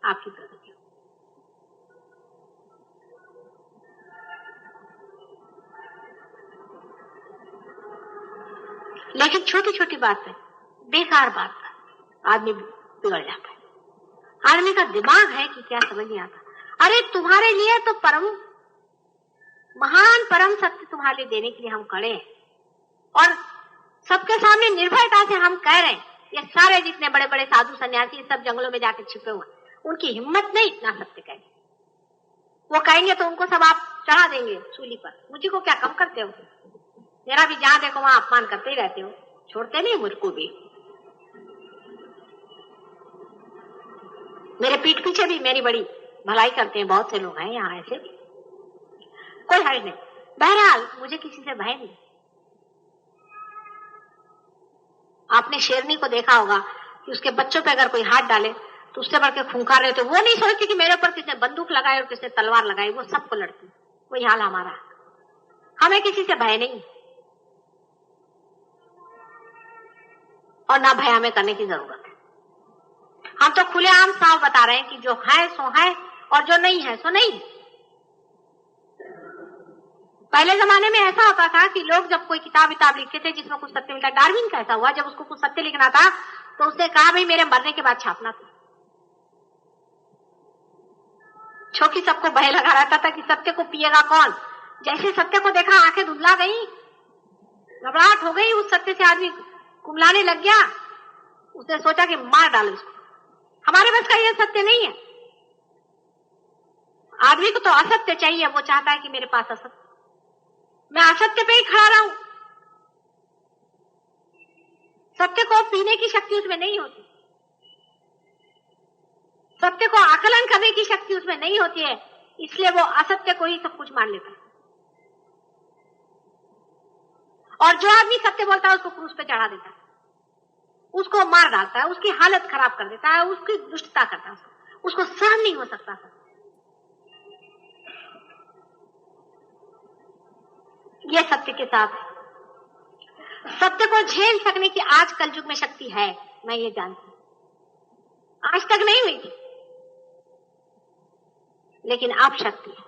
आपकी प्रगति। लेकिन छोटी छोटी बात है, बेकार बात है, आदमी बिगड़ जाता है। आदमी का दिमाग है कि क्या समझ नहीं आता। अरे तुम्हारे लिए तो परम महान परम सत्य तुम्हारे लिए देने के लिए हम खड़े हैं, और सबके सामने निर्भयता से हम कह रहे हैं। ये सारे जितने बड़े बड़े साधु सन्यासी सब जंगलों में जाके छिपे हुए, उनकी हिम्मत नहीं इतना सत्य कहने। वो कहेंगे तो उनको सब आप चढ़ा देंगे सूली पर। मुझे को क्या कम करते हो? मेरा भी जहां देखो वहां अपमान करते ही रहते हो, छोड़ते नहीं मुझको भी। मेरे पीठ पीछे भी मेरी बड़ी भलाई करते हैं, बहुत से लोग हैं यहाँ ऐसे भी, कोई हर्ज नहीं। बहरहाल मुझे किसी से भय नहीं। आपने शेरनी को देखा होगा कि उसके बच्चों पे अगर कोई हाथ डाले तो उससे बढ़ के खूंखार रहे, तो वो नहीं सोचती कि मेरे ऊपर किसने बंदूक लगाई और किसने तलवार लगाई, वो सबको लड़ती। वही हाल हमारा, हमें किसी से भय नहीं और ना भय हमें करने की जरूरत है। हम तो खुलेआम साफ बता रहे हैं कि जो है सो है और जो नहीं है सो नहीं है। पहले जमाने में ऐसा होता था कि लोग जब कोई किताब लिखते थे जिसमें कुछ सत्य मिलता, डार्विन का ऐसा हुआ, जब उसको कुछ सत्य लिखना था तो उसने कहा भाई मेरे मरने के बाद छापना था। क्योंकि सबको भय लगा रहता था कि सत्य को पिएगा कौन। जैसे सत्य को देखा आंखें धुंधला गई, घबराहट हो गई, उस सत्य से आदमी कुमलाने लग गया। उसने सोचा कि मार डालो इसको, हमारे बस का ये सत्य नहीं है। आदमी को तो असत्य चाहिए, वो चाहता है कि मेरे पास असत्य, मैं असत्य पे ही खड़ा रहूं। सत्य को पीने की शक्ति उसमें नहीं होती, सत्य को आकलन करने की शक्ति उसमें नहीं होती है, इसलिए वो असत्य को ही सब कुछ मान लेता है। और जो आदमी सत्य बोलता है उसको क्रूस पे चढ़ा देता है, उसको मार डालता है, उसकी हालत खराब कर देता है, उसकी दुष्टता करता है, उसको सहन नहीं हो सकता। ये सत्य के साथ है। सत्य को झेल सकने की आज कलयुग में शक्ति है, मैं ये जानती हूं। आज तक नहीं हुई थी, लेकिन अब शक्ति है।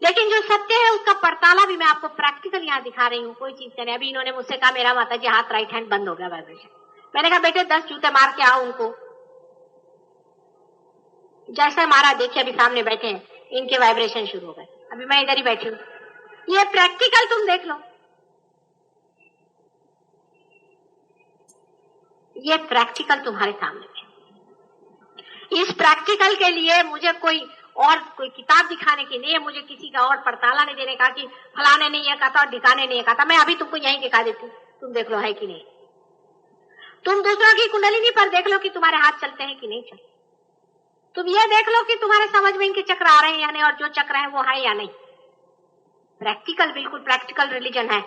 लेकिन जो सत्य है उसका पड़ताला भी मैं आपको प्रैक्टिकल यहाँ दिखा रही हूँ, कोई चीज से नहीं। अभी इन्होंने मुझसे कहा मेरा माता जी हाथ राइट हैंड बंद हो गया वाइब्रेशन। मैंने कहा बेटे 10 जूते मार के आओ उनको। जैसे मारा, देखिए अभी सामने बैठे हैं, इनके वाइब्रेशन शुरू हो गए। अभी मैं इधर ही बैठी हूँ, ये प्रैक्टिकल तुम देख लो, ये प्रैक्टिकल तुम्हारे सामने है। इस प्रैक्टिकल के लिए मुझे कोई किताब दिखाने की नहीं है, मुझे किसी का और पड़ताला नहीं देने का कि फलाने ने यह कहा था और ढिकाने ने यह कहा था। मैं अभी तुमको यहीं दिखा देती हूँ, तुम देख लो है कि नहीं। तुम दूसरों की कुंडलिनी पर देख लो कि तुम्हारे हाथ चलते हैं कि नहीं चलते। तुम ये देख लो कि तुम्हारे समझ में इनके चक्र आ रहे हैं या नहीं, और जो चक्र है वो है या नहीं। प्रैक्टिकल, बिल्कुल प्रैक्टिकल रिलीजन है,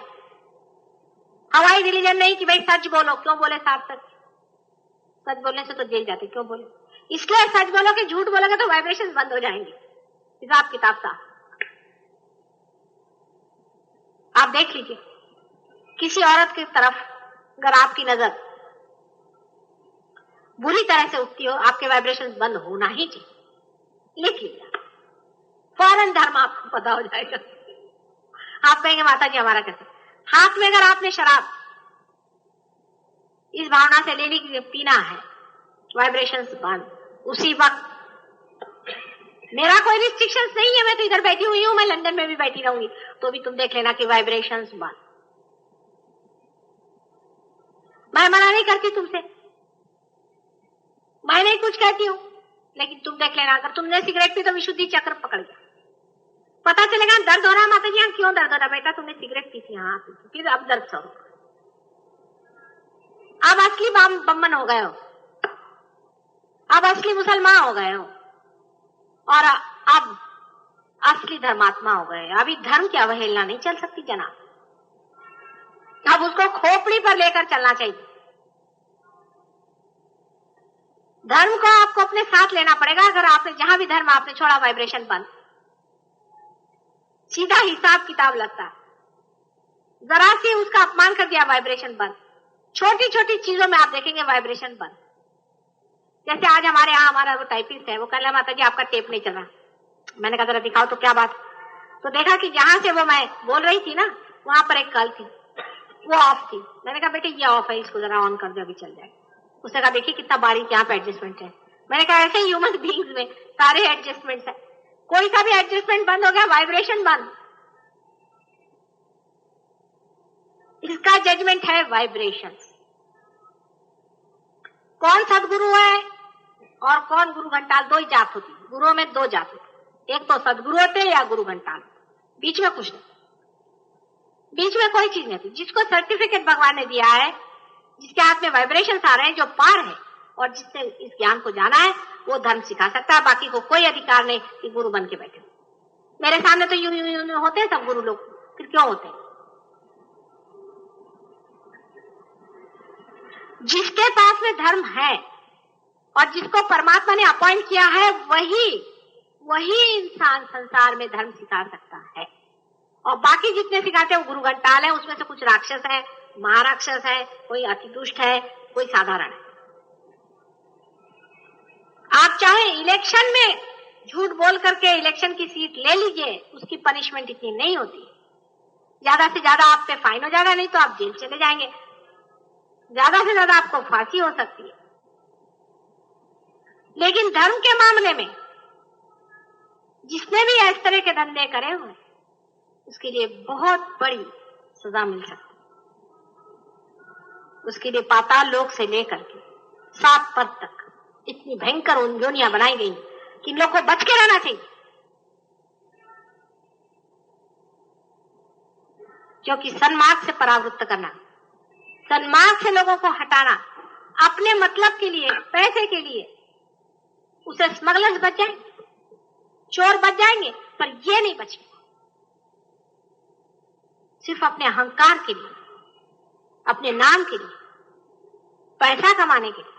हवाई रिलीजन नहीं कि भाई सच बोलो। क्यों बोले साथ सच बोलने से तो जेल जाते, क्यों बोले? इसलिए सच बोलोगे, झूठ बोलोगे तो वाइब्रेशन बंद हो जाएंगे। हिसाब किताब सा आप देख लीजिए, किसी औरत की तरफ अगर आपकी नजर बुरी तरह से उठती हो, आपके वाइब्रेशन बंद होना ही चाहिए। लिख लीजिए, फौरन धर्म आपको पता हो जाएगा। आप कहेंगे माता जी हमारा कैसे? हाथ में अगर आपने शराब इस भावना से ले ली कि पीना है, वाइब्रेशन बंद उसी वक्त। मेरा कोई रिस्ट्रिक्शंस नहीं है, मैं तो इधर बैठी हुई हूं, मैं लंदन में भी बैठी रहूंगी तो भी तुम देख लेना कि वाइब्रेशंस बंद। मैं मना नहीं करती तुमसे, मैं नहीं कुछ कहती हूं, लेकिन तुम देख लेना अगर तुमने सिगरेट पी तो विशुद्धि चक्र पकड़ गया, पता चलेगा दर्द हो रहा। माता जी यहाँ क्यों दर्द हो रहा? बेटा तुमने सिगरेट पी थी, हाँ फिर अब दर्द सो, अब असली बम्मन हो गए हो, अब असली मुसलमान हो गए हो, और अब असली धर्मात्मा हो गए। अभी धर्म की अवहेलना नहीं चल सकती जनाब, अब उसको खोपड़ी पर लेकर चलना चाहिए। धर्म को आपको अपने साथ लेना पड़ेगा। अगर आपने जहां भी धर्म आपने छोड़ा, वाइब्रेशन बंद, सीधा हिसाब किताब लगता है। जरा सी उसका अपमान कर दिया, वाइब्रेशन बंद। छोटी छोटी चीजों में आप देखेंगे वाइब्रेशन बंद। जैसे आज हमारे यहाँ हमारा वो टाइपिस्ट है, वो कह रहा माता जी आपका टेप नहीं चल रहा। मैंने कहा जरा दिखाओ तो क्या बात। तो देखा कि जहां से वो मैं बोल रही थी ना, वहां पर एक कल थी, वो ऑफ थी। मैंने कहा बेटे ये ऑफ है, इसको जरा ऑन कर दो, अभी चल जाए। उसने कहा देखिए कितना बारीक यहाँ पे एडजस्टमेंट है। मैंने कहा ऐसे ह्यूमन बीइंग्स में सारे एडजस्टमेंट है, कोई सा भी एडजस्टमेंट बंद हो गया, वाइब्रेशन बंद। इसका जजमेंट है वाइब्रेशन। कौन सदगुरु है और कौन गुरु घंटाल, दो ही जात होती है। गुरुओं में दो जात होती, एक तो सदगुरु होते या गुरु घंटाल, बीच में कुछ नहीं, बीच में कोई चीज नहीं थी। जिसको सर्टिफिकेट भगवान ने दिया है, जिसके हाथ में वाइब्रेशन आ रहे हैं, जो पार है और जिसने इस ज्ञान को जाना है, वो धर्म सिखा सकता है। बाकी को कोई अधिकार नहीं कि गुरु बन के बैठे। मेरे सामने तो यूं होते हैं सब गुरु लोग, फिर क्यों होते हैं? जिसके पास में धर्म है और जिसको परमात्मा ने अपॉइंट किया है, वही इंसान संसार में धर्म सिखा सकता है। और बाकी जितने सिखाते हैं वो गुरु घंटाल है, उसमें से कुछ राक्षस है, महाराक्षस है, कोई अति दुष्ट है, कोई साधारण है। आप चाहे इलेक्शन में झूठ बोल करके इलेक्शन की सीट ले लीजिए, उसकी पनिशमेंट इतनी नहीं होती। ज्यादा से ज्यादा आप पे फाइन हो जाएगा, नहीं तो आप जेल चले जाएंगे, ज्यादा से ज्यादा आपको फांसी हो सकती है। लेकिन धर्म के मामले में जिसने भी इस तरह के धंधे करे हुए, उसके लिए बहुत बड़ी सजा मिल सकती है। उसके लिए पाताल लोक से लेकर के 7 पद तक इतनी भयंकर योनियां बनाई गई कि इन लोग को बच के रहना चाहिए। क्योंकि सन्मार्ग से परावृत्त करना, सन्मार्ग से लोगों को हटाना, अपने मतलब के लिए, पैसे के लिए, उसे स्मगलर्स बच जाएंगे, चोर बच जाएंगे, पर ये नहीं बचेगा। सिर्फ अपने अहंकार के लिए, अपने नाम के लिए, पैसा कमाने के लिए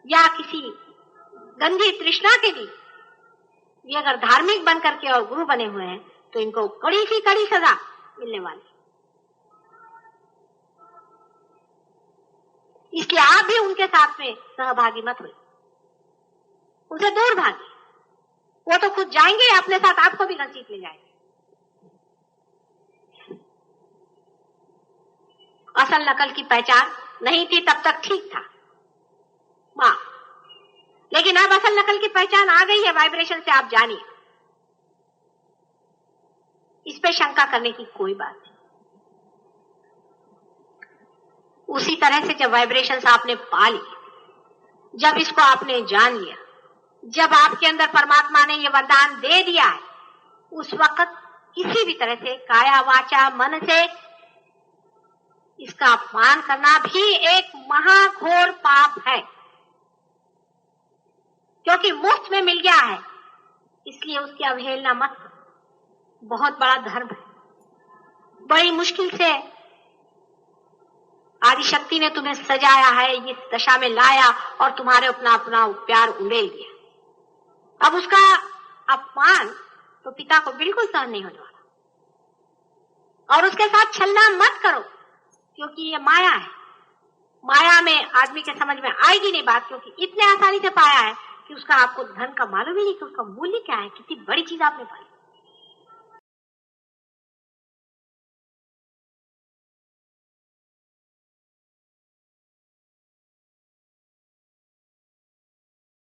या किसी गंदी तृष्णा के लिए, ये अगर धार्मिक बन करके और गुरु बने हुए हैं तो इनको कड़ी सी कड़ी सजा मिलने वाली। इसलिए आप भी उनके साथ में सहभागी मत हुए, उनसे दूर भागे। वो तो खुद जाएंगे, अपने साथ आपको भी घसीट ले जाएंगे। असल नकल की पहचान नहीं थी तब तक ठीक था, वाह, लेकिन अब असल नकल की पहचान आ गई है, वाइब्रेशन से आप जानिए। इस पे शंका करने की कोई बात नहीं। उसी तरह से जब वाइब्रेशंस आपने पा ली, जब इसको आपने जान लिया, जब आपके अंदर परमात्मा ने ये वरदान दे दिया है, उस वक्त किसी भी तरह से काया वाचा मन से इसका अपमान करना भी एक महाघोर पाप है। क्योंकि मुफ्त में मिल गया है, इसलिए उसकी अवहेलना मत करो। बहुत बड़ा धर्म है, बड़ी मुश्किल से आदिशक्ति ने तुम्हें सजाया है, इस दशा में लाया और तुम्हारे अपना प्यार उड़ेल दिया। अब उसका अपमान तो पिता को बिल्कुल सहन नहीं होने वाला। और उसके साथ छलना मत करो, क्योंकि ये माया है। माया में आदमी के समझ में आएगी नहीं बात, क्योंकि इतने आसानी से पाया है कि उसका आपको धन का मालूम ही नहीं कि उसका मूल्य क्या है, कितनी बड़ी चीज आपने पाई।